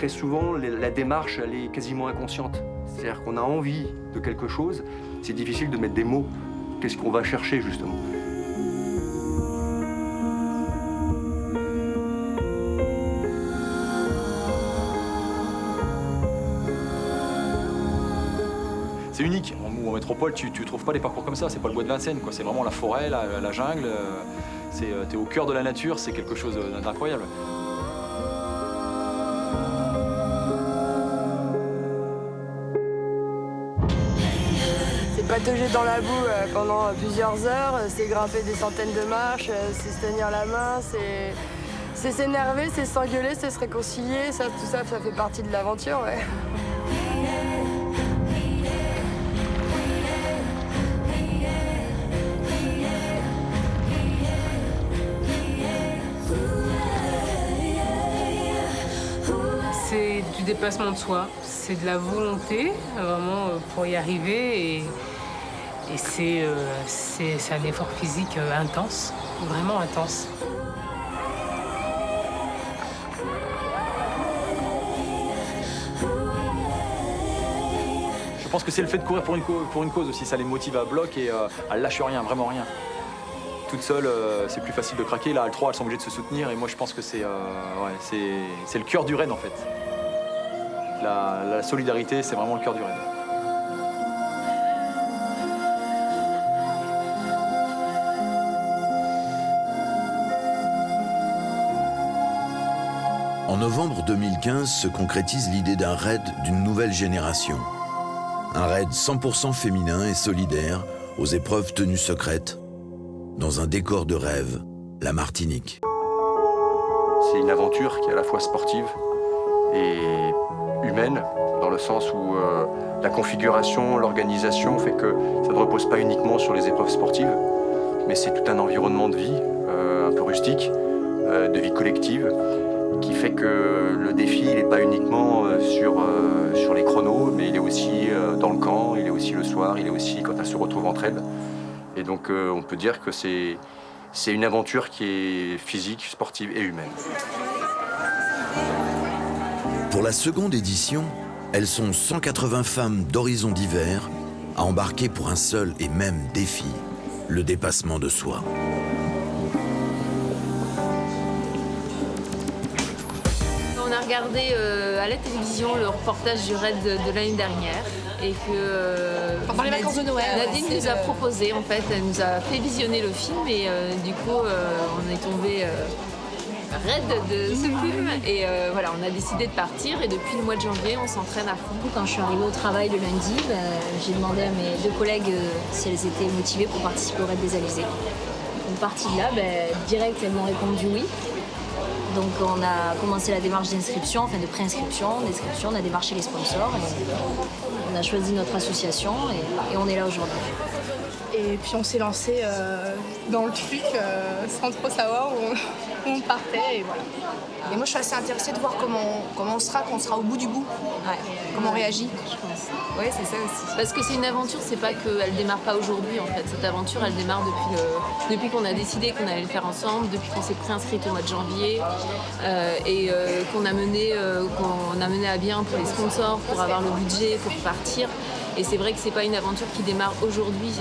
très souvent, la démarche, elle est quasiment inconsciente. C'est-à-dire qu'on a envie de quelque chose, c'est difficile de mettre des mots. Qu'est-ce qu'on va chercher, justement? C'est unique. En métropole, tu trouves pas des parcours comme ça. C'est pas le bois de Vincennes, quoi. C'est vraiment la forêt, la jungle. T'es au cœur de la nature. C'est quelque chose d'incroyable. C'est patauger dans la boue pendant plusieurs heures, c'est grimper des centaines de marches, c'est se tenir la main, c'est s'énerver, c'est s'engueuler, c'est se réconcilier. Ça, tout ça, ça fait partie de l'aventure, ouais. C'est du dépassement de soi, c'est de la volonté vraiment pour y arriver et c'est un effort physique intense, vraiment intense. Je pense que c'est le fait de courir pour une cause aussi. Ça les motive à bloc et elles lâchent rien, vraiment rien. Toute seule, c'est plus facile de craquer. Là, elles trois, elles sont obligées de se soutenir. Et moi, je pense que c'est le cœur du raid, en fait. La solidarité, c'est vraiment le cœur du raid. En novembre 2015 se concrétise l'idée d'un raid d'une nouvelle génération. Un raid 100% féminin et solidaire aux épreuves tenues secrètes, dans un décor de rêve, la Martinique. C'est une aventure qui est à la fois sportive et humaine, dans le sens où la configuration, l'organisation fait que ça ne repose pas uniquement sur les épreuves sportives, mais c'est tout un environnement de vie, un peu rustique, de vie collective, qui fait que le défi, il n'est pas uniquement sur les chronos, mais il est aussi dans le camp, il est aussi le soir, il est aussi quand elles se retrouvent entre elles. Et donc on peut dire que c'est une aventure qui est physique, sportive et humaine. Pour la seconde édition, elles sont 180 femmes d'horizons divers à embarquer pour un seul et même défi, le dépassement de soi. On a regardé à la télévision le reportage du raid de l'année dernière et que pendant les vacances de Noël, Nadine nous a proposé, en fait, elle nous a fait visionner le film et du coup on est tombé raid de ce film et voilà, on a décidé de partir et depuis le mois de janvier on s'entraîne à fond. Quand je suis arrivée au travail le lundi, j'ai demandé à mes deux collègues si elles étaient motivées pour participer au raid des Alizés. Donc partie de là, direct elles m'ont répondu oui. Donc on a commencé la démarche d'inscription, enfin de préinscription, d'inscription, on a démarché les sponsors et on a choisi notre association et on est là aujourd'hui. Et puis on s'est lancé dans le truc sans trop savoir où on partait et voilà. Et moi je suis assez intéressée de voir comment on sera quand on sera au bout du bout. Ouais. Comment on réagit. Je pense. Oui, c'est ça aussi. Parce que c'est une aventure, c'est pas qu'elle démarre pas aujourd'hui en fait. Cette aventure, elle démarre depuis qu'on a décidé qu'on allait le faire ensemble, depuis qu'on s'est préinscrite au mois de janvier et qu'on a mené à bien pour les sponsors, pour avoir le budget, pour partir. Et c'est vrai que c'est pas une aventure qui démarre aujourd'hui.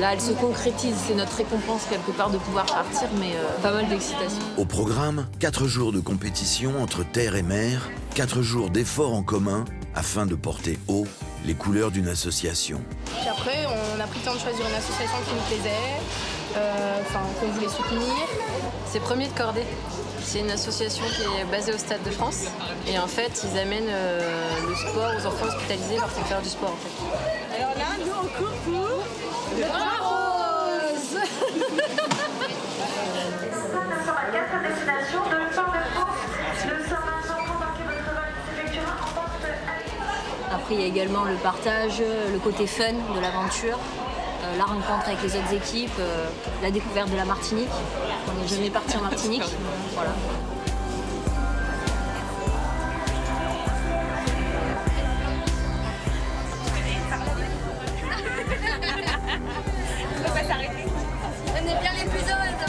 Là, elle se concrétise. C'est notre récompense quelque part de pouvoir partir, mais pas mal d'excitation. Au programme, 4 jours de compétition entre terre et mer, 4 jours d'efforts en commun afin de porter haut les couleurs d'une association. Puis après, on a pris le temps de choisir une association qui nous plaisait, qu'on voulait soutenir. C'est Premier de Cordée. C'est une association qui est basée au Stade de France. Et en fait, ils amènent le sport aux enfants hospitalisés leur font faire du sport. En fait. Alors là, nous, on court pour le bras rose. Après, il y a également le partage, le côté fun de l'aventure, la rencontre avec les autres équipes, la découverte de la Martinique. On n'est jamais parti en Martinique. Voilà. On est bien les plus heureuses.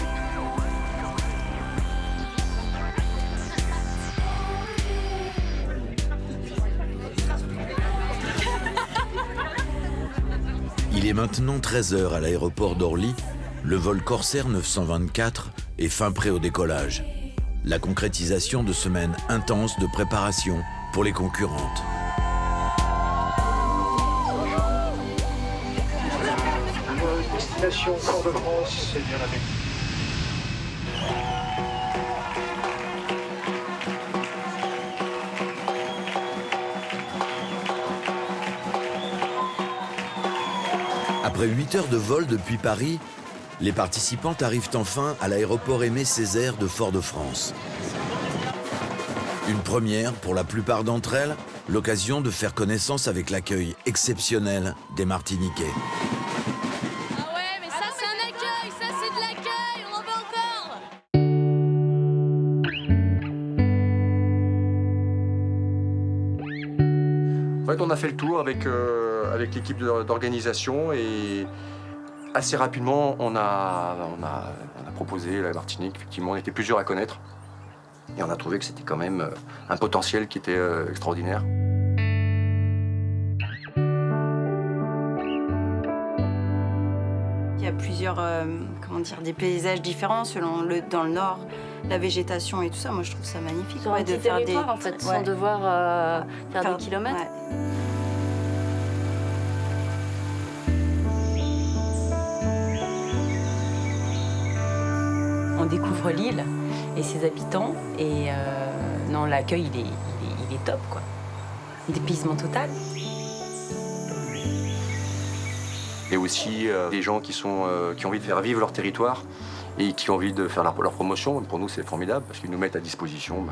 maintenant 13h à l'aéroport d'Orly. Le vol Corsair 924 est fin prêt au décollage. La concrétisation de semaines intenses de préparation pour les concurrentes. Destination Fort-de-France, c'est bien avec. Après 8 heures de vol depuis Paris, les participantes arrivent enfin à l'aéroport Aimé Césaire de Fort-de-France. Une première pour la plupart d'entre elles, l'occasion de faire connaissance avec l'accueil exceptionnel des Martiniquais. Ah ouais, mais ça c'est un accueil, ça c'est de l'accueil, on en veut encore. En fait, on a fait le tour avec l'équipe d'organisation et assez rapidement, on a proposé la Martinique. Effectivement, on était plusieurs à connaître et on a trouvé que c'était quand même un potentiel qui était extraordinaire. Il y a plusieurs, des paysages différents dans le nord, la végétation et tout ça. Moi, je trouve ça magnifique. Sur un petit territoire, en fait, sans devoir faire des kilomètres. Ouais. On découvre l'île et ses habitants et l'accueil il est top quoi. Dépaysement total. Et aussi des gens qui ont envie de faire vivre leur territoire et qui ont envie de faire leur promotion. Pour nous, c'est formidable parce qu'ils nous mettent à disposition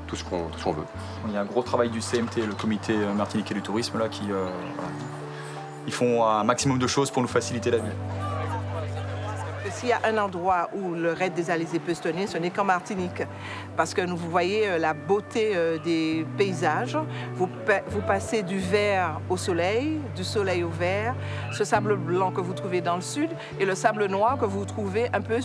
tout ce qu'on veut. Il y a un gros travail du CMT, le comité martiniquais du tourisme, là, qui ils font un maximum de choses pour nous faciliter la vie. S'il y a un endroit où le raid des Alizés peut se tenir, ce n'est qu'en Martinique. Parce que vous voyez la beauté des paysages. Vous passez du vert au soleil, du soleil au vert, ce sable blanc que vous trouvez dans le sud et le sable noir que vous trouvez un peu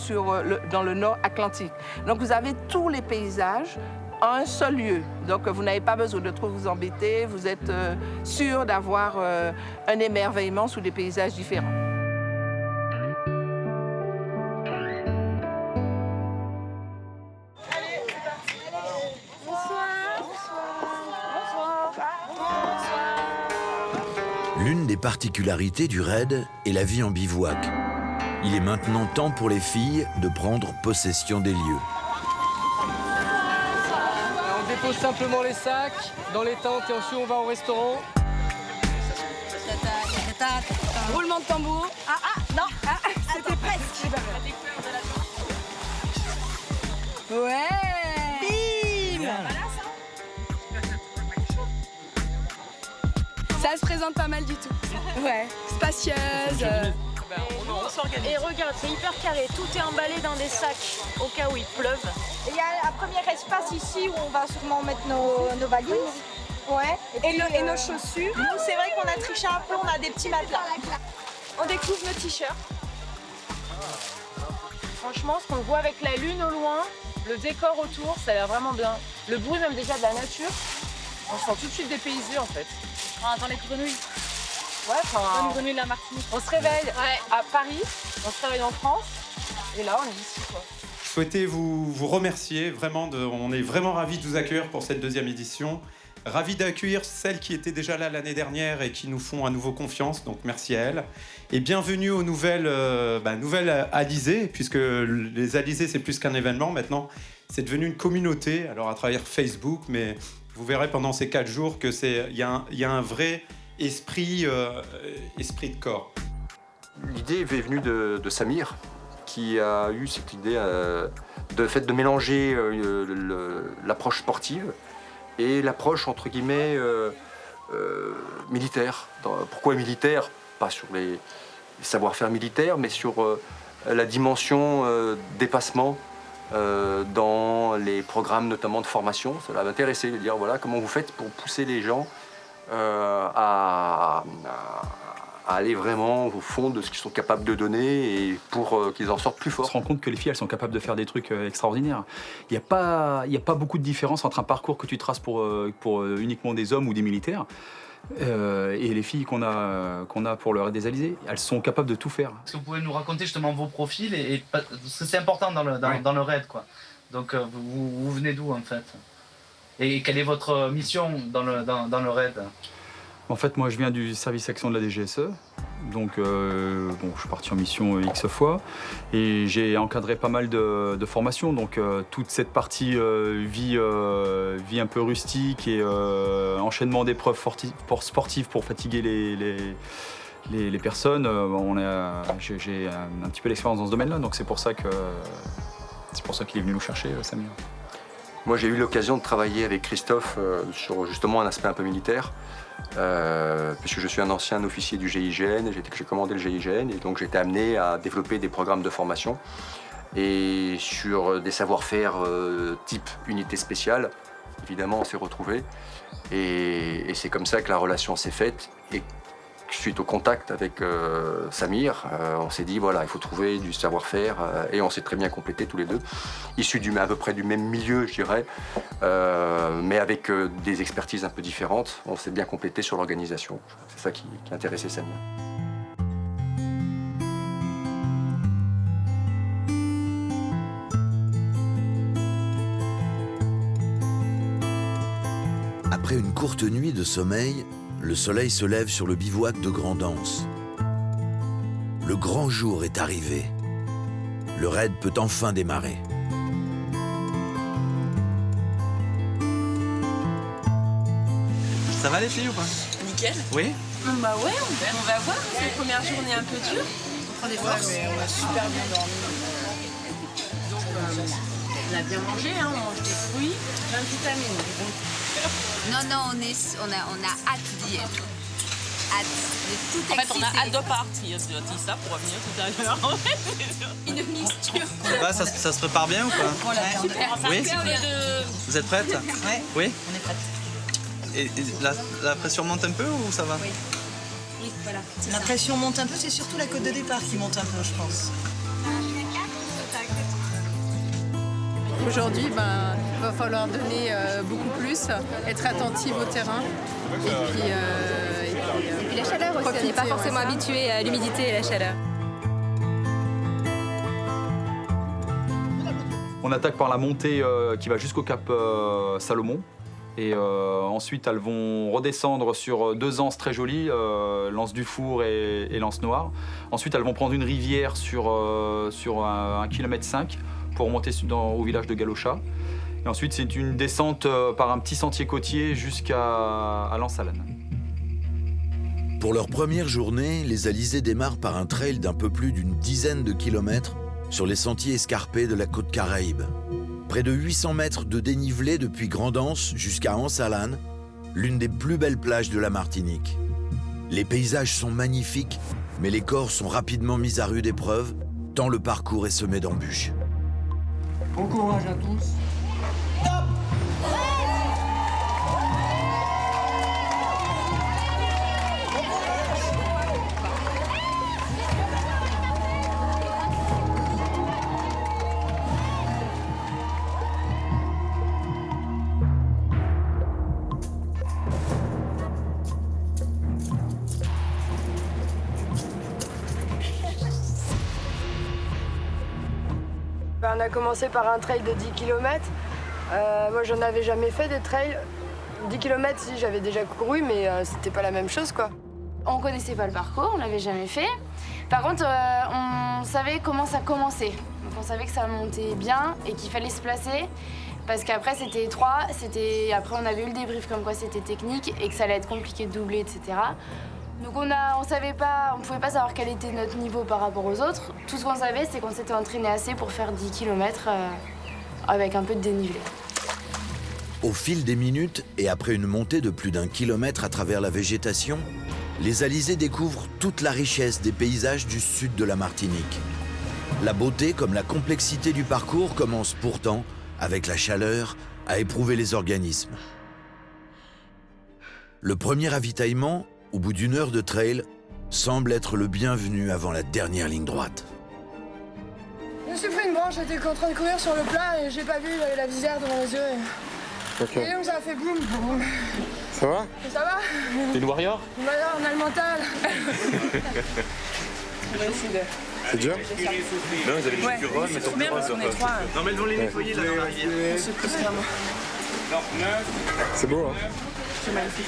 dans le nord Atlantique. Donc vous avez tous les paysages en un seul lieu. Donc vous n'avez pas besoin de trop vous embêter. Vous êtes sûr d'avoir un émerveillement sous des paysages différents. L'une des particularités du raid est la vie en bivouac. Il est maintenant temps pour les filles de prendre possession des lieux. On dépose simplement les sacs dans les tentes et ensuite on va au restaurant. Roulement de tambour. C'était presque. Ouais. Bim. Ça se présente pas mal du tout. Ouais, spacieuse. Et regarde, c'est hyper carré. Tout est emballé dans des sacs au cas où il pleuve. Il y a un premier espace ici où on va sûrement mettre nos valises. Ouais. Et nos chaussures. Nous, c'est vrai qu'on a triché un peu, on a des petits matelas. On découvre nos t-shirts. Franchement, ce qu'on voit avec la lune au loin, le décor autour, ça a l'air vraiment bien. Le bruit même déjà de la nature, on se sent tout de suite dépaysé en fait. On entend les grenouilles. Ouais, Les grenouilles de la Martinique. on se réveille à Paris, on se réveille en France, et là on est ici quoi. Je souhaitais vous remercier, on est vraiment ravis de vous accueillir pour cette deuxième édition. Ravis d'accueillir celles qui étaient déjà là l'année dernière et qui nous font à nouveau confiance, donc merci à elles. Et bienvenue aux nouvelles Alizés, puisque les Alizés c'est plus qu'un événement maintenant, c'est devenu une communauté, alors à travers Facebook, mais vous verrez pendant ces 4 jours qu'il y a un vrai esprit de corps. L'idée est venue de Samir, qui a eu cette idée de mélanger l'approche sportive et l'approche entre guillemets militaire. Pourquoi militaire? Pas sur les savoir-faire militaires, mais sur la dimension dépassement dans les programmes notamment de formation. Ça va m'intéresser de dire voilà comment vous faites pour pousser les gens à aller vraiment au fond de ce qu'ils sont capables de donner et pour qu'ils en sortent plus forts. On se rend compte que les filles, elles sont capables de faire des trucs extraordinaires. Il n'y a pas beaucoup de différence entre un parcours que tu traces pour uniquement des hommes ou des militaires. Et les filles qu'on a pour le raid des Alizés, elles sont capables de tout faire. Est-ce que vous pouvez nous raconter justement vos profils parce que c'est important dans le raid, quoi. Donc vous venez d'où en fait? Et quelle est votre mission dans le raid? En fait, moi, je viens du service action de la DGSE. Donc, je suis parti en mission X fois. Et j'ai encadré pas mal de formations. Donc, toute cette partie vie un peu rustique et enchaînement d'épreuves sportives pour fatiguer les personnes. J'ai un petit peu d'expérience dans ce domaine-là. Donc, c'est pour ça qu'il est venu nous chercher, Samir. Moi, j'ai eu l'occasion de travailler avec Christophe sur justement un aspect un peu militaire. Puisque je suis un ancien officier du GIGN, j'ai commandé le GIGN et donc j'ai été amené à développer des programmes de formation et sur des savoir-faire type unité spéciale. Évidemment, on s'est retrouvés et c'est comme ça que la relation s'est faite. Et suite au contact avec Samir, on s'est dit voilà, il faut trouver du savoir-faire et on s'est très bien complétés tous les deux, issus à peu près du même milieu, je dirais, mais avec des expertises un peu différentes. On s'est bien complétés sur l'organisation. C'est ça qui intéressait Samir. Après une courte nuit de sommeil, le soleil se lève sur le bivouac de Grand'Anse. Le grand jour est arrivé. Le raid peut enfin démarrer. Ça va les filles ou pas? Nickel. Oui. Bah ouais, on va voir. C'est la première journée un peu dure. On prend des forces. Mais on a super bien dormi. Donc on a bien mangé, hein, on mange des fruits, plein de vitamines. Non, on a hâte d'y être. Hâte. On est tout en fait, on a hâte excité. de partir. Je dis ça pour revenir tout à l'heure. Une mixture. Ça se prépare bien ou pas? Voilà, super. Oui. De... Vous êtes prête? Ouais. Oui. On est prête. Et la pression monte un peu ou ça va? Oui. Oui, voilà. La pression monte un peu, c'est surtout la cote de départ qui monte un peu, je pense. Aujourd'hui, il va falloir donner beaucoup plus, être attentive au terrain. Et puis la chaleur aussi, on n'est pas forcément habitué à l'humidité et la chaleur. On attaque par la montée qui va jusqu'au cap Salomon. Et ensuite, elles vont redescendre sur deux anses très jolies, l'anse du Four et l'anse Noire. Ensuite, elles vont prendre une rivière sur 1,5 km pour monter au village de Galochat. Et ensuite, c'est une descente par un petit sentier côtier jusqu'à Lens-Salane. Pour leur première journée, les Alizés démarrent par un trail d'un peu plus d'une dizaine de kilomètres sur les sentiers escarpés de la côte Caraïbe. Près de 800 mètres de dénivelé depuis Grand'Anse jusqu'à Anse-Salane, l'une des plus belles plages de la Martinique. Les paysages sont magnifiques, mais les corps sont rapidement mis à rude épreuve, tant le parcours est semé d'embûches. Bon courage à tous. On a commencé par un trail de 10 km. Moi, j'en avais jamais fait des trails. 10 km, si, j'avais déjà couru, mais c'était pas la même chose, quoi. On connaissait pas le parcours, on l'avait jamais fait. Par contre, on savait comment ça commençait. Donc on savait que ça montait bien et qu'il fallait se placer. Parce qu'après, c'était étroit. Après, on avait eu le débrief comme quoi c'était technique et que ça allait être compliqué de doubler, etc. Donc on savait pas, on pouvait pas savoir quel était notre niveau par rapport aux autres. Tout ce qu'on savait, c'est qu'on s'était entraîné assez pour faire 10 km avec un peu de dénivelé. Au fil des minutes, et après une montée de plus d'1 kilomètre à travers la végétation, les Alizés découvrent toute la richesse des paysages du sud de la Martinique. La beauté comme la complexité du parcours commencent pourtant, avec la chaleur, à éprouver les organismes. Le premier ravitaillement, au bout d'une heure de trail, semble être le bienvenu avant la dernière ligne droite. Je me suis pris une branche, j'étais en train de courir sur le plat et j'ai pas vu, j'avais la visière devant les yeux. Et donc ça a fait boum, boum. Ça va? Ça va? T'es une warrior? Bah non, on a le mental. C'est dur? Non, vous avez Ouais, c'est trop bien parce qu'on est trois. Non, mais devant les nettoyer là dans la rivière. On se pousse vraiment. C'est beau, hein? C'est magnifique.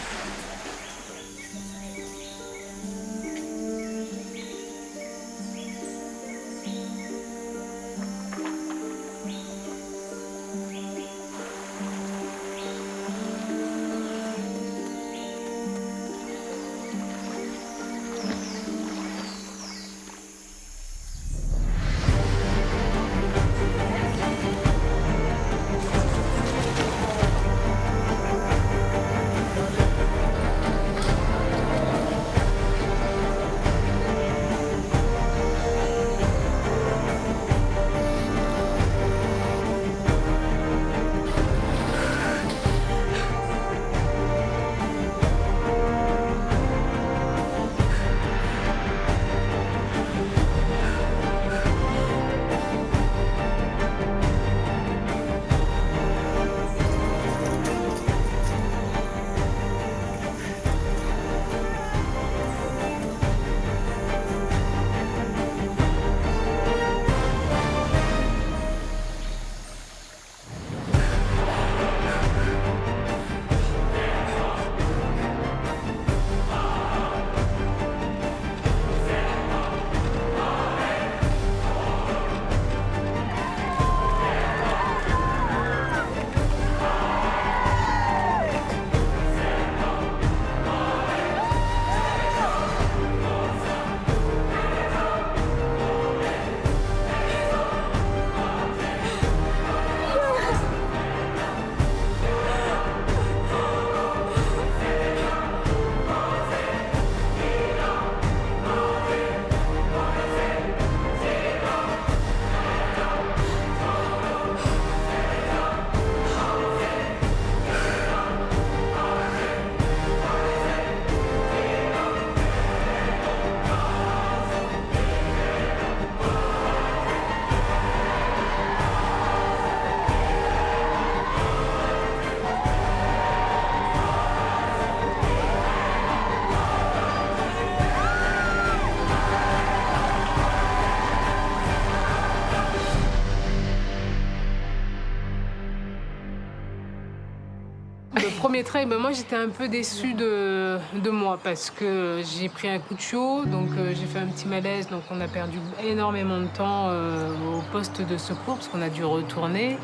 Le premier trail, moi j'étais un peu déçue de moi parce que j'ai pris un coup de chaud, donc j'ai fait un petit malaise, donc on a perdu énormément de temps au poste de secours parce qu'on a dû retourner.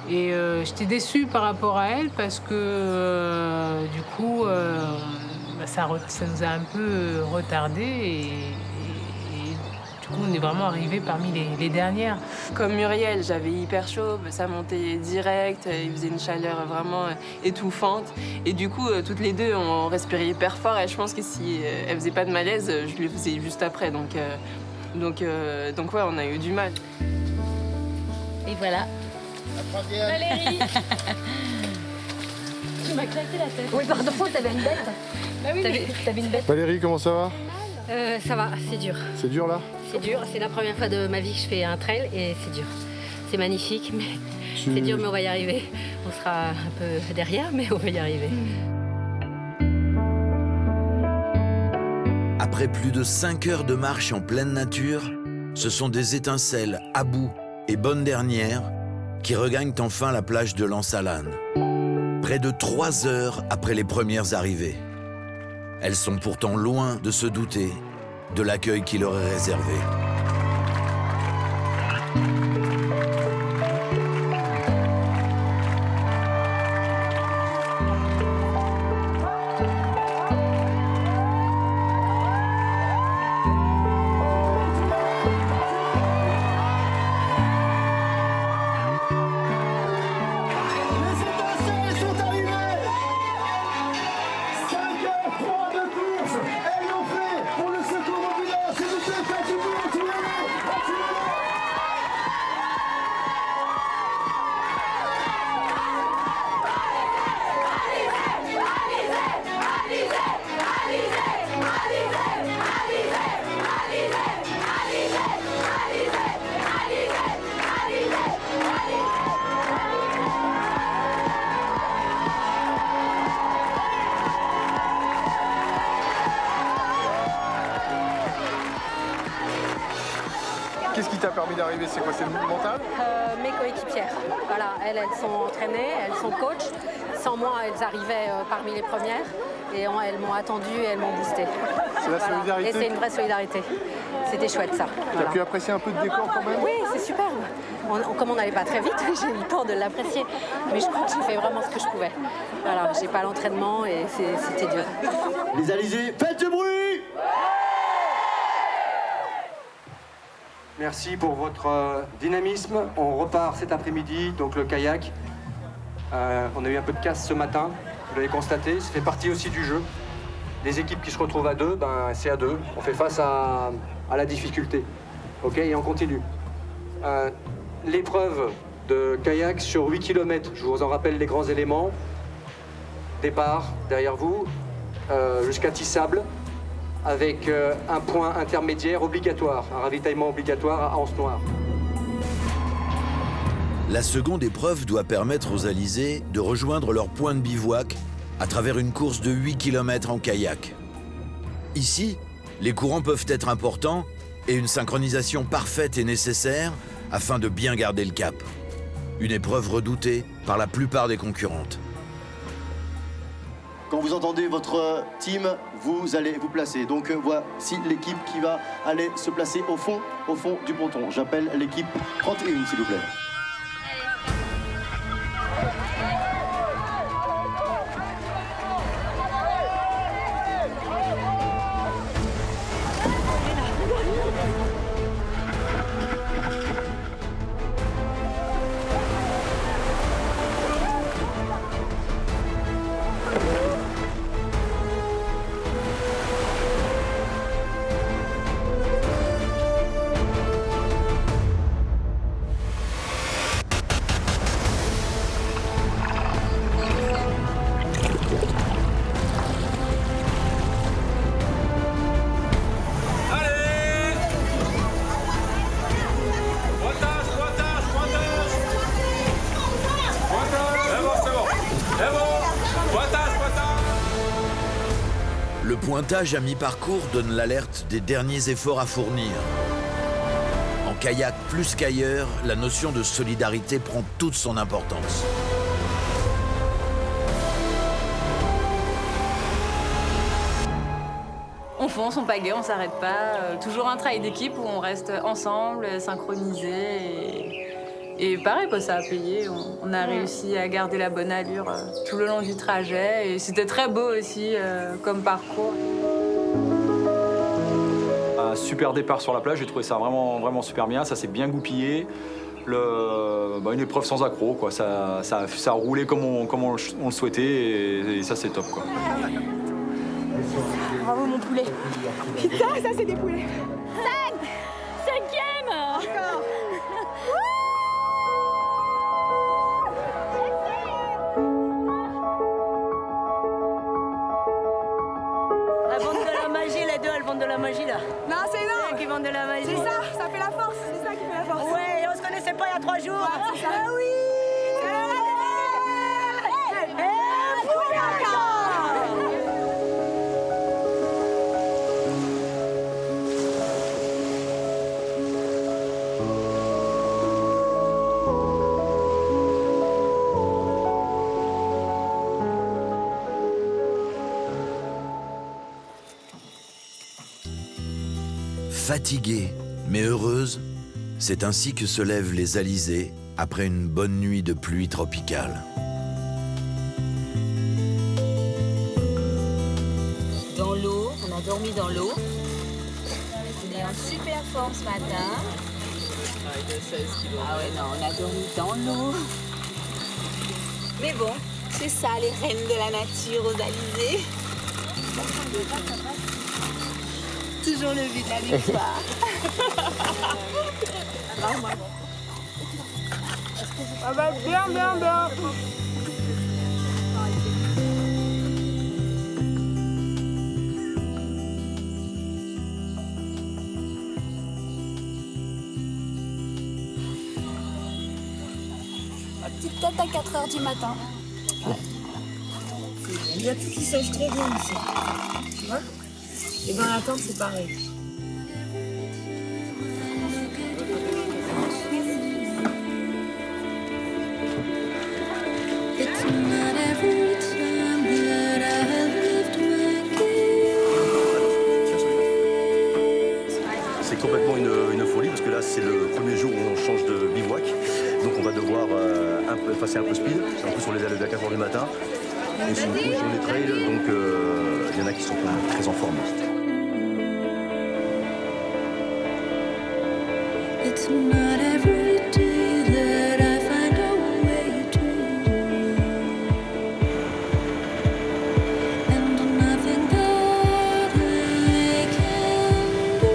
Et j'étais déçue par rapport à elle parce que du coup ça nous a un peu retardé et du coup on est vraiment arrivé parmi les dernières. Comme Muriel, j'avais hyper chaud, ça montait direct, il faisait une chaleur vraiment étouffante. Et du coup, toutes les deux, on respirait hyper fort et je pense que si elle faisait pas de malaise, je le faisais juste après. Donc ouais, on a eu du mal. Et voilà. Valérie. Tu m'as claqué la tête. Oui, pardon, t'avais une bête. Bah oui, t'avais une bête. Valérie, comment ça va? Ça va, c'est dur. C'est dur là? C'est dur, c'est la première fois de ma vie que je fais un trail et c'est dur. C'est magnifique, mais c'est dur, mais on va y arriver. On sera un peu derrière, mais on va y arriver. Après plus de 5 heures de marche en pleine nature, ce sont des étincelles, Abou et Bonne Dernière qui regagnent enfin la plage de Lansalane. Près de 3 heures après les premières arrivées. Elles sont pourtant loin de se douter de l'accueil qui leur est réservé. Elles l'ont fait pour le secours ambulance. S'il vous plaît, faites du bruit, permis d'arriver, c'est quoi? C'est mental? Mes coéquipières. Voilà, elles sont entraînées, elles sont coachs. Sans moi, elles arrivaient parmi les premières. Et elles m'ont attendu et elles m'ont boosté. C'est la solidarité. Et c'est une vraie solidarité. C'était chouette ça. T'as pu apprécier un peu de décor quand même? Oui, c'est superbe. Comme on n'allait pas très vite, j'ai eu le temps de l'apprécier. Mais je crois que j'ai fait vraiment ce que je pouvais. Voilà, j'ai pas l'entraînement et c'était dur. Les Alizés, faites du bruit! Merci pour votre dynamisme. On repart cet après-midi, donc le kayak. On a eu un peu de casse ce matin, vous l'avez constaté, ça fait partie aussi du jeu. Les équipes qui se retrouvent à deux, c'est à deux. On fait face à la difficulté. Ok, et on continue. L'épreuve de kayak sur 8 km, je vous en rappelle les grands éléments. Départ derrière vous, jusqu'à Tissable, avec un point intermédiaire obligatoire, un ravitaillement obligatoire à Anse Noire. La seconde épreuve doit permettre aux alizés de rejoindre leur point de bivouac à travers une course de 8 km en kayak. Ici, les courants peuvent être importants et une synchronisation parfaite est nécessaire afin de bien garder le cap. Une épreuve redoutée par la plupart des concurrentes. Quand vous entendez votre team, vous allez vous placer. Donc voici l'équipe qui va aller se placer au fond du ponton. J'appelle l'équipe 31, s'il vous plaît. Le pointage à mi-parcours donne l'alerte des derniers efforts à fournir. En kayak plus qu'ailleurs, la notion de solidarité prend toute son importance. On fonce, on pagaie, on s'arrête pas. Toujours un travail d'équipe où on reste ensemble, synchronisés. Et pareil, ça a payé. On a réussi à garder la bonne allure tout le long du trajet. Et c'était très beau aussi comme parcours. Un super départ sur la plage, j'ai trouvé ça vraiment super bien. Ça s'est bien goupillé. Une épreuve sans accroc, quoi. Ça a roulé comme on le souhaitait et ça c'est top, quoi. Bravo mon poulet. Putain, ça c'est des poulets. 5e encore. Elles vendent de la magie, les deux, elles vendent de la magie là. Non, c'est non. C'est elles qui vendent de la magie. C'est ça fait la force. C'est ça qui fait la force. Ouais, on se connaissait pas il y a 3 jours. Ah, c'est ça. Ah oui. Fatiguée, mais heureuse, c'est ainsi que se lèvent les alizés après une bonne nuit de pluie tropicale. Dans l'eau, on a dormi dans l'eau. On est en super forme ce matin. Ah ouais, non, on a dormi dans l'eau. Mais bon, c'est ça les reines de la nature aux alizés. Toujours le but de la victoire. Ça va être bien. Ma petite tête à 4 h du matin. Ouais. Il y a tout qui sèche très bien ici. Tu vois? Et dans la tente, c'est pareil. C'est complètement une folie parce que là c'est le premier jour où on change de bivouac. Donc on va devoir passer un peu speed, un peu sur les allées à 4h du matin. Et c'est une grosse journée trail, donc il y en a qui sont très en forme. It's not every day that I find a way to and nothing that I can do.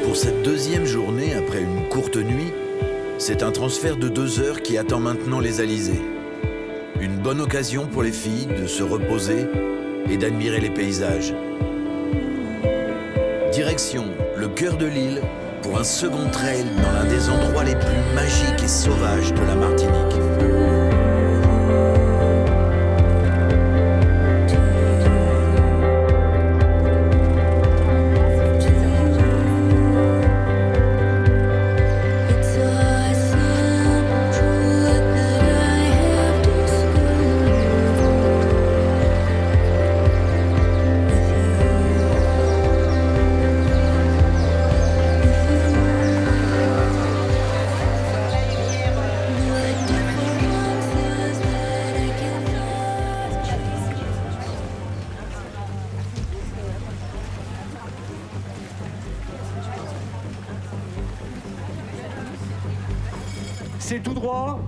Pour cette deuxième journée, après une courte nuit, c'est un transfert de 2 heures qui attend maintenant les alizés. Une bonne occasion pour les filles de se reposer et d'admirer les paysages. Direction le cœur de l'île pour un second trail dans l'un des endroits les plus magiques et sauvages de la Martinique. C'est tout droit,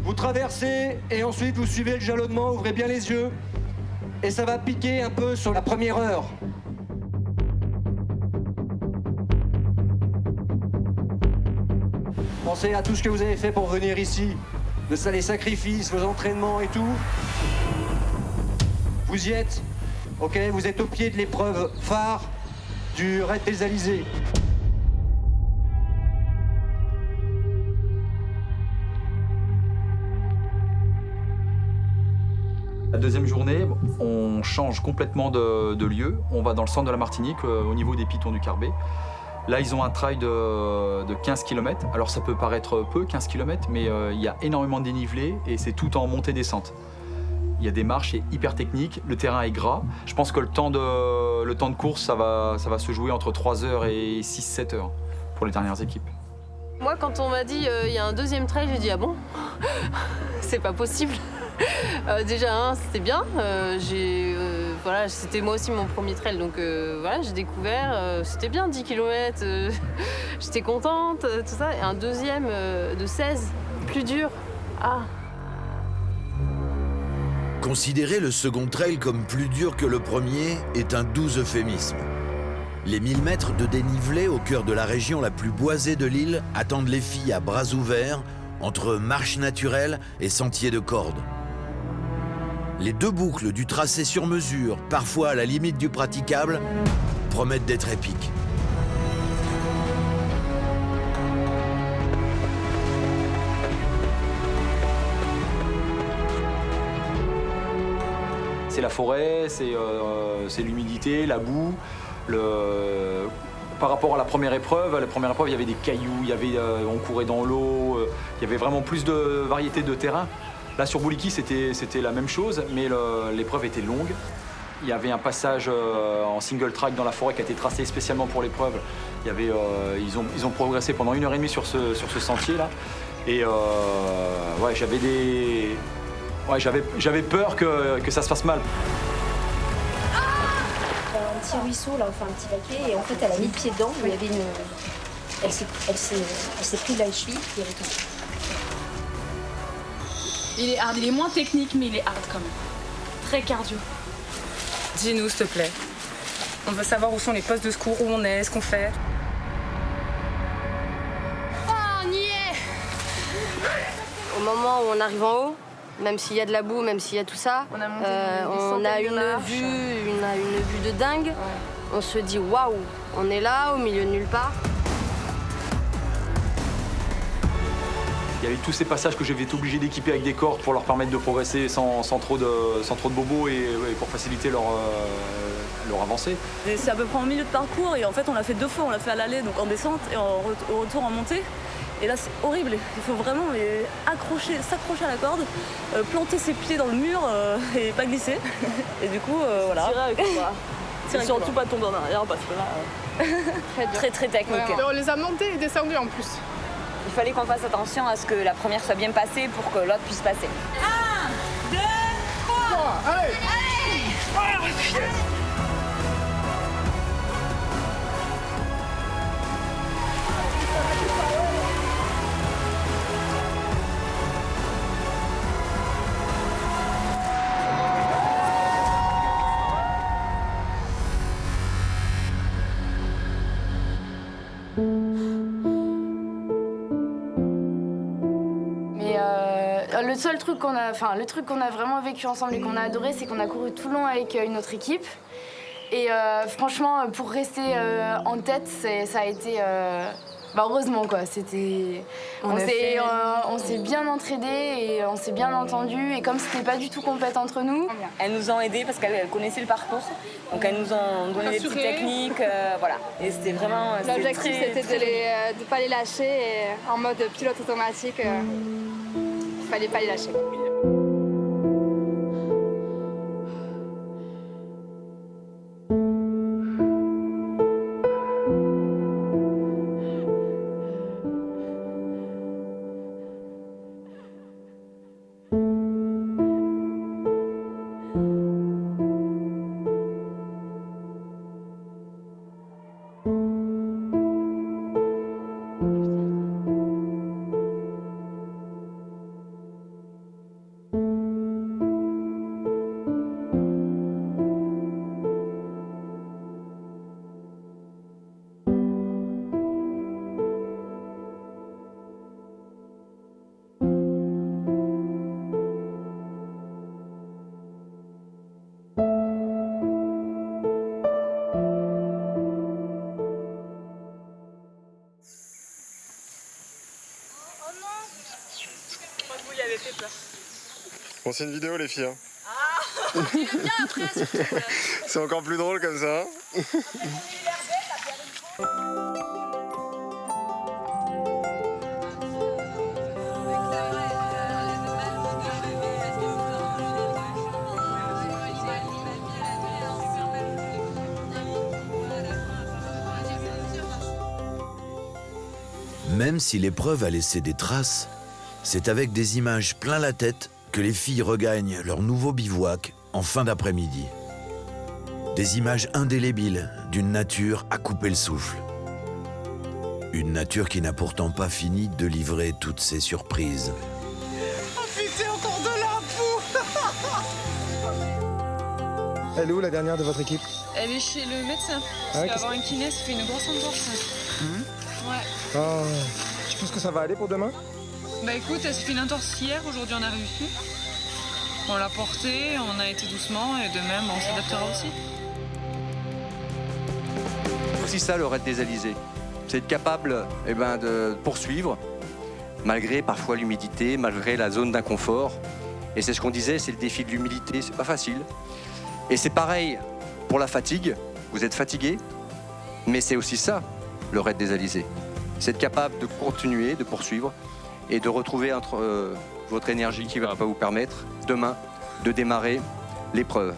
vous traversez et ensuite vous suivez le jalonnement, ouvrez bien les yeux et ça va piquer un peu sur la première heure. Pensez à tout ce que vous avez fait pour venir ici, les sacrifices, vos entraînements et tout. Vous y êtes, ok, vous êtes au pied de l'épreuve phare du Raid des Alizés. La deuxième journée, on change complètement de lieu. On va dans le centre de la Martinique, au niveau des Pitons du Carbet. Là, ils ont un trail de 15 km. Alors, ça peut paraître peu, 15 km, mais il y a énormément de dénivelé et c'est tout en montée-descente. Il y a des marches, c'est hyper technique, le terrain est gras. Je pense que le temps de course, ça va se jouer entre 3 heures et 6-7 heures pour les dernières équipes. Moi, quand on m'a dit il y a un deuxième trail, j'ai dit ah bon, c'est pas possible. Déjà, c'était bien. Voilà, c'était moi aussi mon premier trail, donc voilà, j'ai découvert. C'était bien, 10 km. J'étais contente, tout ça. Et un deuxième de 16, plus dur. Ah. Considérer le second trail comme plus dur que le premier est un doux euphémisme. Les 1000 mètres de dénivelé au cœur de la région la plus boisée de l'île attendent les filles à bras ouverts entre marches naturelles et sentiers de corde. Les 2 boucles du tracé sur mesure, parfois à la limite du praticable, promettent d'être épiques. C'est la forêt, c'est l'humidité, la boue. Par rapport à la première épreuve, il y avait des cailloux, on courait dans l'eau, il y avait vraiment plus de variété de terrain. Là, sur Bouliqui, c'était la même chose, mais l'épreuve était longue. Il y avait un passage en single track dans la forêt qui a été tracé spécialement pour l'épreuve. Ils ont progressé pendant 1h30 sur ce sentier-là. Et ouais, j'avais peur que ça se fasse mal. Un petit ruisseau, là, enfin un petit baquet, et en fait, elle a mis le pied dedans. Il y avait elle s'est pris de la cheville, et elle est tombée. Il est hard, il est moins technique, mais il est hard quand même. Très cardio. Dis-nous, s'il te plaît. On veut savoir où sont les postes de secours, où on est, ce qu'on fait. Oh, on y est! Au moment où on arrive en haut, même s'il y a de la boue, même s'il y a tout ça, on a une vue de dingue. Ouais. On se dit waouh, on est là, au milieu de nulle part. Il y avait tous ces passages que j'avais été obligé d'équiper avec des cordes pour leur permettre de progresser sans trop de bobos et pour faciliter leur avancée. C'est à peu près en milieu de parcours et en fait on l'a fait 2 fois, on l'a fait à l'aller donc en descente et au retour en montée. Et là c'est horrible, il faut vraiment s'accrocher à la corde, planter ses pieds dans le mur et pas glisser. Et du coup voilà. Tirer avec toi. Et surtout pas tomber en arrière parce que là très technique. On les a montés et descendus en plus. Il fallait qu'on fasse attention à ce que la première soit bien passée pour que l'autre puisse passer. 1, 2, 3. Allez. Le truc qu'on a vraiment vécu ensemble et qu'on a adoré, c'est qu'on a couru tout le long avec une autre équipe. Et franchement, pour rester en tête, ça a été... heureusement quoi, on s'est bien entraînés et on s'est bien entendus. Et comme c'était pas du tout compète entre nous... Elles nous ont aidés parce qu'elles connaissaient le parcours. Donc elles nous ont donné des petites techniques, voilà. Et c'était vraiment... L'objectif c'était de ne pas les lâcher et en mode pilote automatique. Il fallait pas les lâcher. Bon, c'est une vidéo, les filles. Ah, il aime bien après, surtout. C'est encore plus drôle comme ça. Même si l'épreuve a laissé des traces, c'est avec des images plein la tête que les filles regagnent leur nouveau bivouac en fin d'après-midi. Des images indélébiles d'une nature à couper le souffle. Une nature qui n'a pourtant pas fini de livrer toutes ses surprises. Oh putain, encore de la boue. Elle est où la dernière de votre équipe? Elle est chez le médecin. Parce qu'avoir un kiné, ça fait une grosse entorse. Ouais. Oh, tu penses que ça va aller pour demain? Bah écoute, elle s'est fait une entorse hier, aujourd'hui on a réussi. On l'a portée, on a été doucement et de même on s'adaptera aussi. C'est aussi ça le raid des Alizés. C'est être capable de poursuivre, malgré parfois l'humidité, malgré la zone d'inconfort. Et c'est ce qu'on disait, c'est le défi de l'humilité, c'est pas facile. Et c'est pareil pour la fatigue, vous êtes fatigué, mais c'est aussi ça le raid des Alizés. C'est être capable de continuer, de poursuivre, et de retrouver votre énergie qui va vous permettre demain de démarrer l'épreuve.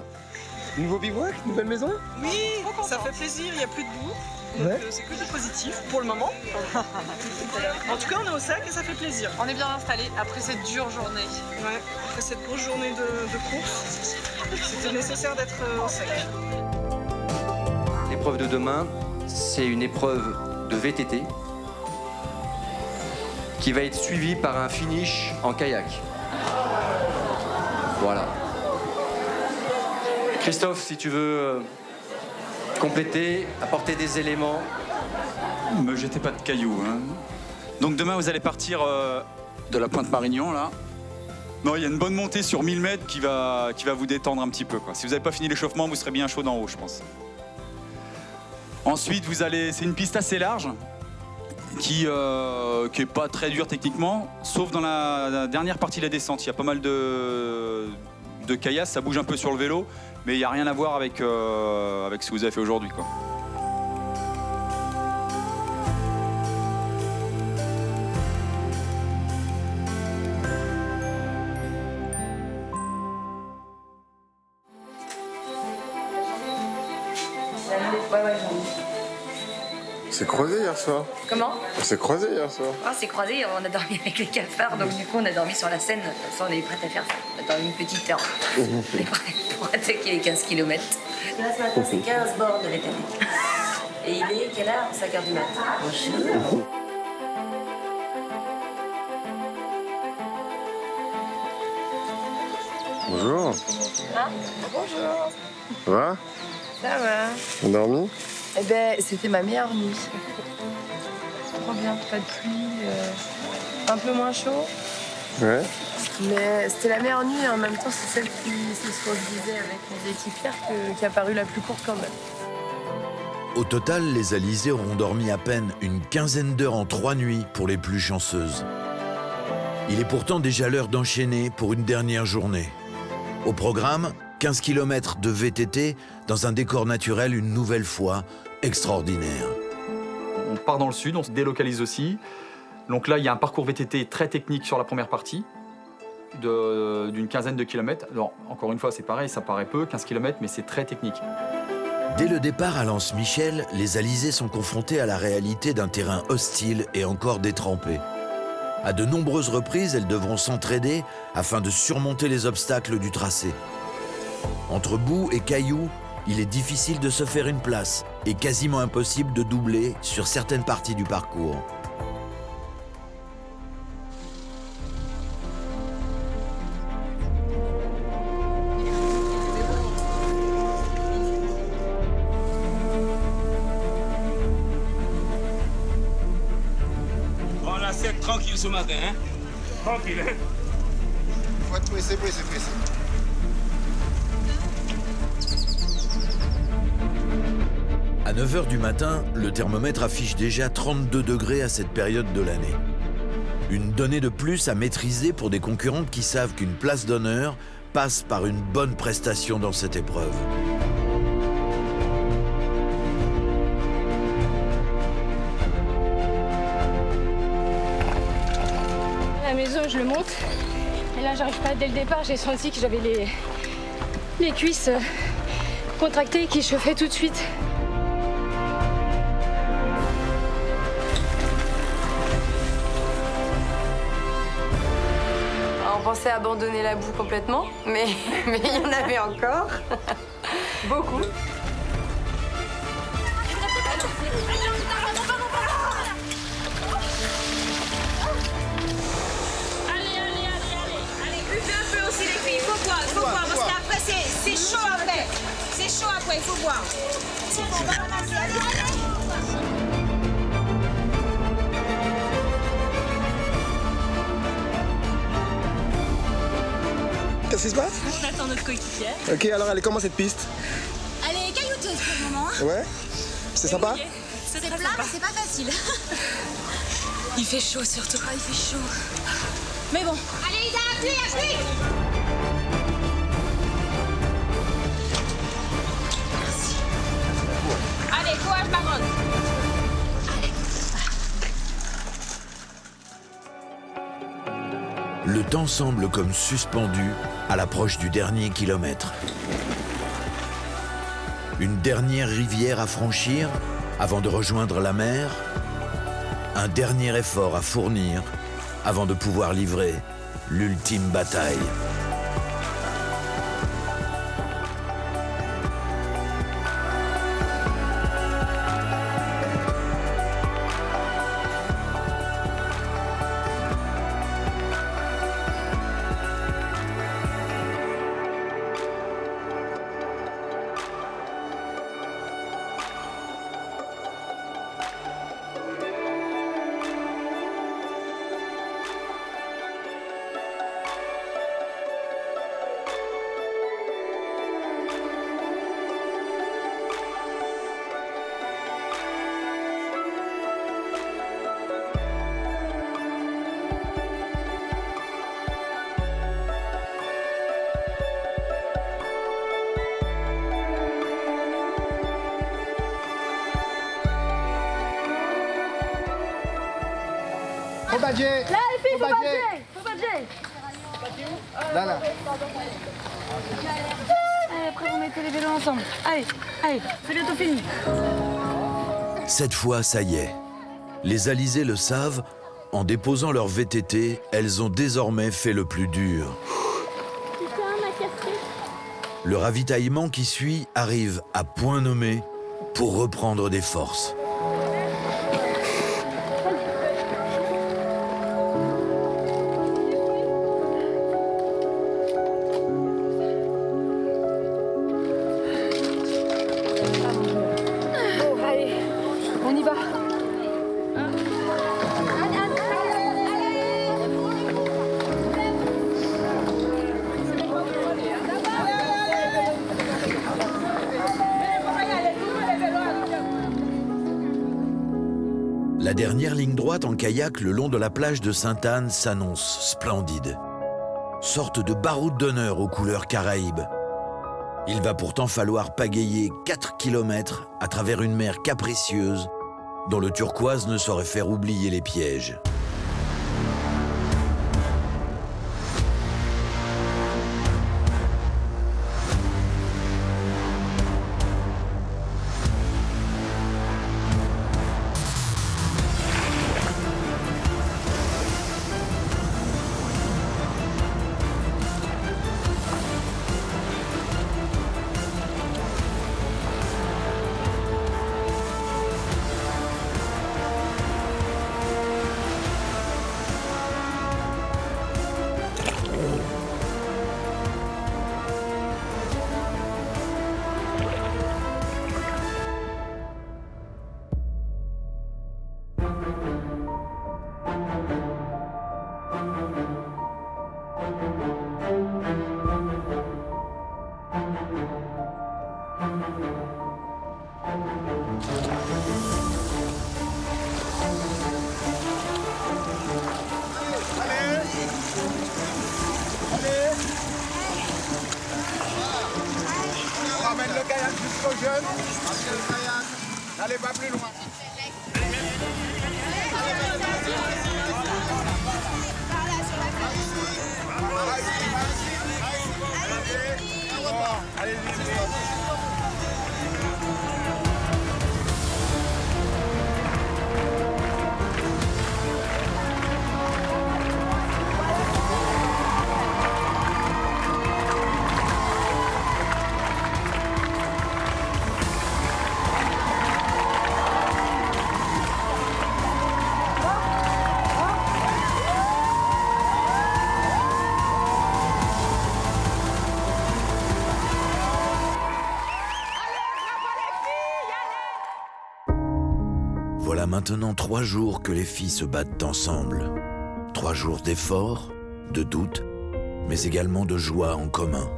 Nouveau bivouac, nouvelle maison? Oui, ça fait plaisir, il n'y a plus de boue. Ouais. C'est que du positif pour le moment. En tout cas, on est au sec et ça fait plaisir. On est bien installés après cette dure journée. Ouais, après cette grosse journée de course, c'était nécessaire d'être au sec. L'épreuve de demain, c'est une épreuve de VTT qui va être suivi par un finish en kayak. Voilà. Christophe, si tu veux compléter, apporter des éléments. Ne me jetez pas de cailloux. Hein. Donc demain, vous allez partir de la Pointe Marignan, là. Non, il y a une bonne montée sur 1000 mètres qui va vous détendre un petit peu, quoi. Si vous n'avez pas fini l'échauffement, vous serez bien chaud d'en haut, je pense. Ensuite, c'est une piste assez large. qui est pas très dur techniquement, sauf dans la dernière partie de la descente. Il y a pas mal de caillasses, ça bouge un peu sur le vélo, mais il n'y a rien à voir avec ce que vous avez fait aujourd'hui, quoi. On s'est croisés hier soir. Comment? On s'est croisés hier soir. On s'est croisés, on a dormi avec les cafards, donc du coup on a dormi sur la Seine. De toute façon, on est prête à faire ça. On a dormi une petite heure. On est prête pour attaquer les 15 km. Là ce matin c'est 15 bornes de VTT. Et il est quelle heure? 5h du matin. Bonjour. Bonjour. Ah, bonjour. Ça va? Ça va. On a dormi? Eh ben, c'était ma meilleure nuit. Trop bien, pas de pluie, un peu moins chaud. Ouais. Mais c'était la meilleure nuit et en même temps, c'est celle qui, c'est ce qu'on se disait avec mes équipières, qui a paru la plus courte quand même. Au total, les alizés auront dormi à peine une quinzaine d'heures en 3 nuits pour les plus chanceuses. Il est pourtant déjà l'heure d'enchaîner pour une dernière journée. Au programme, 15 km de VTT dans un décor naturel une nouvelle fois extraordinaire. On part dans le sud, on se délocalise aussi. Donc là, il y a un parcours VTT très technique sur la première partie, d'une quinzaine de kilomètres. Alors, encore une fois, c'est pareil, ça paraît peu, 15 km, mais c'est très technique. Dès le départ à Lens-Michel, les alizés sont confrontés à la réalité d'un terrain hostile et encore détrempé. À de nombreuses reprises, elles devront s'entraider afin de surmonter les obstacles du tracé. Entre boue et cailloux, il est difficile de se faire une place et quasiment impossible de doubler sur certaines parties du parcours. On la sec tranquille ce matin, hein? Tranquille, hein? Faut être pressé. À 9h du matin, le thermomètre affiche déjà 32 degrés à cette période de l'année. Une donnée de plus à maîtriser pour des concurrentes qui savent qu'une place d'honneur passe par une bonne prestation dans cette épreuve. La maison, je le monte. Et là, j'arrive pas dès le départ. J'ai senti que j'avais les cuisses contractées qui chauffaient tout de suite. On pensait abandonner la boue complètement, mais il y en avait encore. Beaucoup. Allez, buvez un peu aussi les filles, il faut boire, parce qu'après c'est chaud après. C'est chaud après, il faut boire. On va ramasser, allez. Qu'est-ce qui se passe? On attend notre coéquipière. Ok, alors elle est comment cette piste? Elle est caillouteuse pour le moment. Ouais? C'est sympa? C'est plat, mais c'est pas facile. Il fait chaud surtout. Ah, il fait chaud. Mais bon. Allez, Ida, appuie. Merci. Allez, courage, Baronne. Le temps semble comme suspendu à l'approche du dernier kilomètre. Une dernière rivière à franchir avant de rejoindre la mer. Un dernier effort à fournir avant de pouvoir livrer l'ultime bataille. badger. Là, les filles, faut badger. Là, là. Allez, après, vous mettez les vélos ensemble. Allez, allez, c'est bientôt fini. Cette fois, ça y est. Les alizés le savent, en déposant leur VTT, elles ont désormais fait le plus dur. Le ravitaillement qui suit arrive à point nommé pour reprendre des forces. Bon, allez, on y va. La dernière ligne droite en kayak le long de la plage de Sainte-Anne s'annonce splendide. Sorte de baroud d'honneur aux couleurs caraïbes. Il va pourtant falloir pagayer 4 km à travers une mer capricieuse dont le turquoise ne saurait faire oublier les pièges. Ramène le kayak jusqu'aux jeunes. N'allez pas plus loin. Voilà maintenant 3 jours que les filles se battent ensemble. 3 jours d'efforts, de doutes, mais également de joie en commun.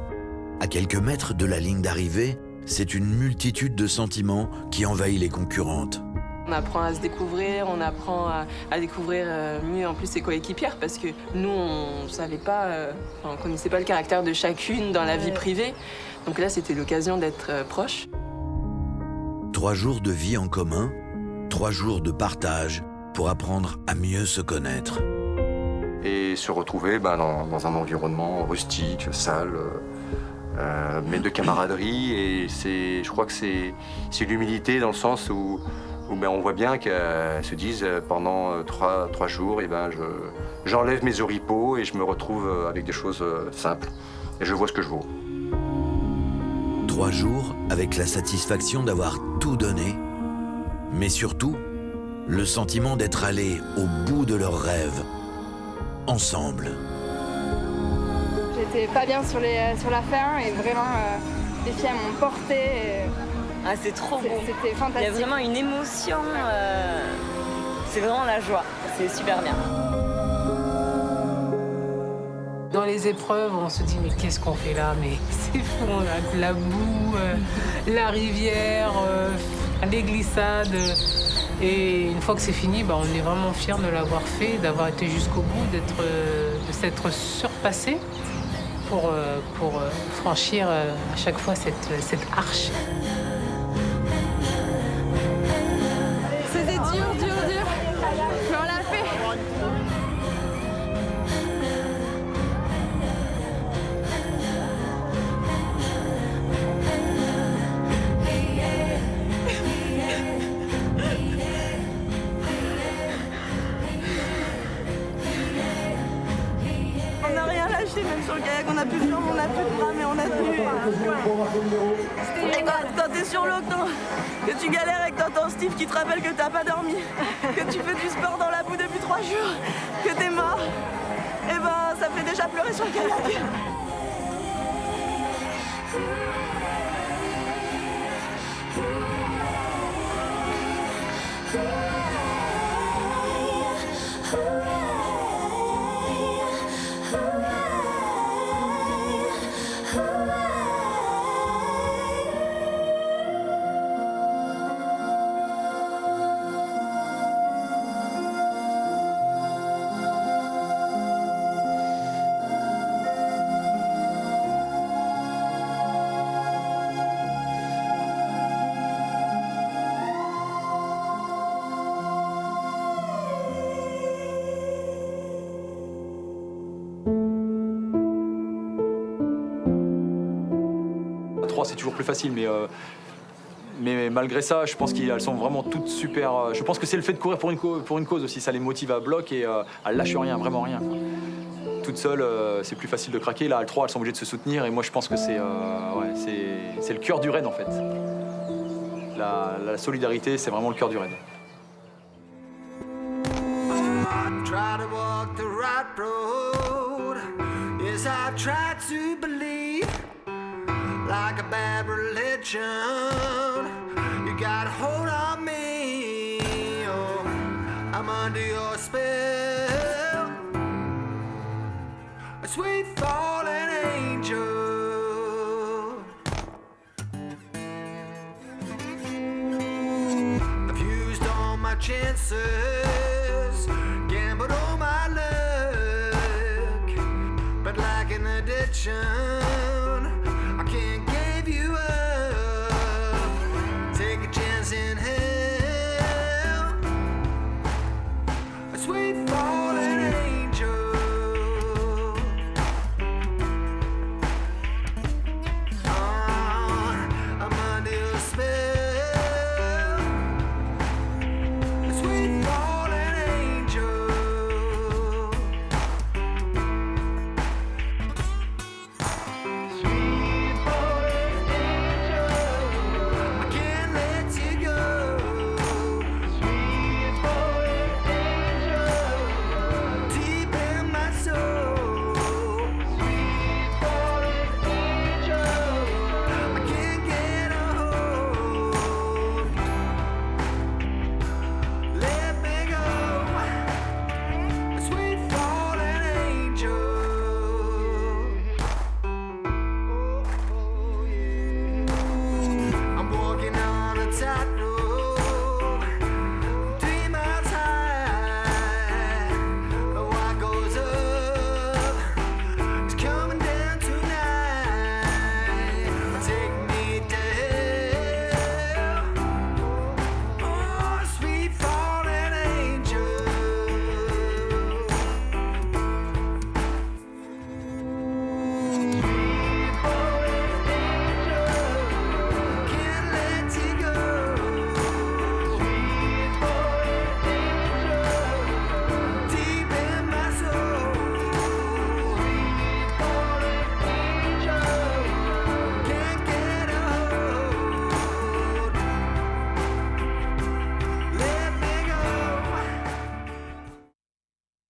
À quelques mètres de la ligne d'arrivée, c'est une multitude de sentiments qui envahit les concurrentes. On apprend à se découvrir, on apprend à découvrir mieux en plus ses coéquipières parce que nous, on savait pas, on connaissait pas le caractère de chacune dans la vie privée. Donc là, c'était l'occasion d'être proches. 3 jours de vie en commun, 3 jours de partage pour apprendre à mieux se connaître. Et se retrouver dans un environnement rustique, sale, mais de camaraderie. Et je crois que c'est l'humilité dans le sens où on voit bien qu'elles se disent pendant 3 jours, j'enlève mes oripeaux et je me retrouve avec des choses simples. Et je vois ce que je vaux. 3 jours avec la satisfaction d'avoir tout donné, mais surtout le sentiment d'être allés au bout de leurs rêves, ensemble. J'étais pas bien sur la fin et vraiment les filles m'ont portée. Ah, c'est trop beau. C'était fantastique. Il y a vraiment une émotion. C'est vraiment la joie. C'est super bien. Dans les épreuves, on se dit mais qu'est-ce qu'on fait là? Mais c'est fou, on a la boue, la rivière, les glissades. Et une fois que c'est fini, on est vraiment fiers de l'avoir fait, d'avoir été jusqu'au bout, de s'être surpassé pour franchir à chaque fois cette arche. C'était dur, mais on l'a fait. lâché, même sur le kayak, on a plus de jambes, on a plus de bras, mais on a tenu. Et quand t'es sur l'eau, que tu galères et que t'entends Steve qui te rappelle que t'as pas dormi, que tu fais du sport dans la boue depuis 3 jours, que t'es mort, et ben ça fait déjà pleurer sur le kayak. C'est toujours plus facile, mais malgré ça, je pense qu'elles sont vraiment toutes super. Je pense que c'est le fait de courir pour une cause aussi, ça les motive à bloc et elles lâchent rien, vraiment rien. Toutes seules, c'est plus facile de craquer. Là, elles 3, elles sont obligées de se soutenir et moi je pense que c'est le cœur du raid en fait. La solidarité, c'est vraiment le cœur du raid. Try to walk the right road. Yes, I've tried to believe. Like a bad religion, you got a hold on me. Oh, I'm under your spell, a sweet fallen angel. I've used all my chances, gambled all my luck, but like an addiction.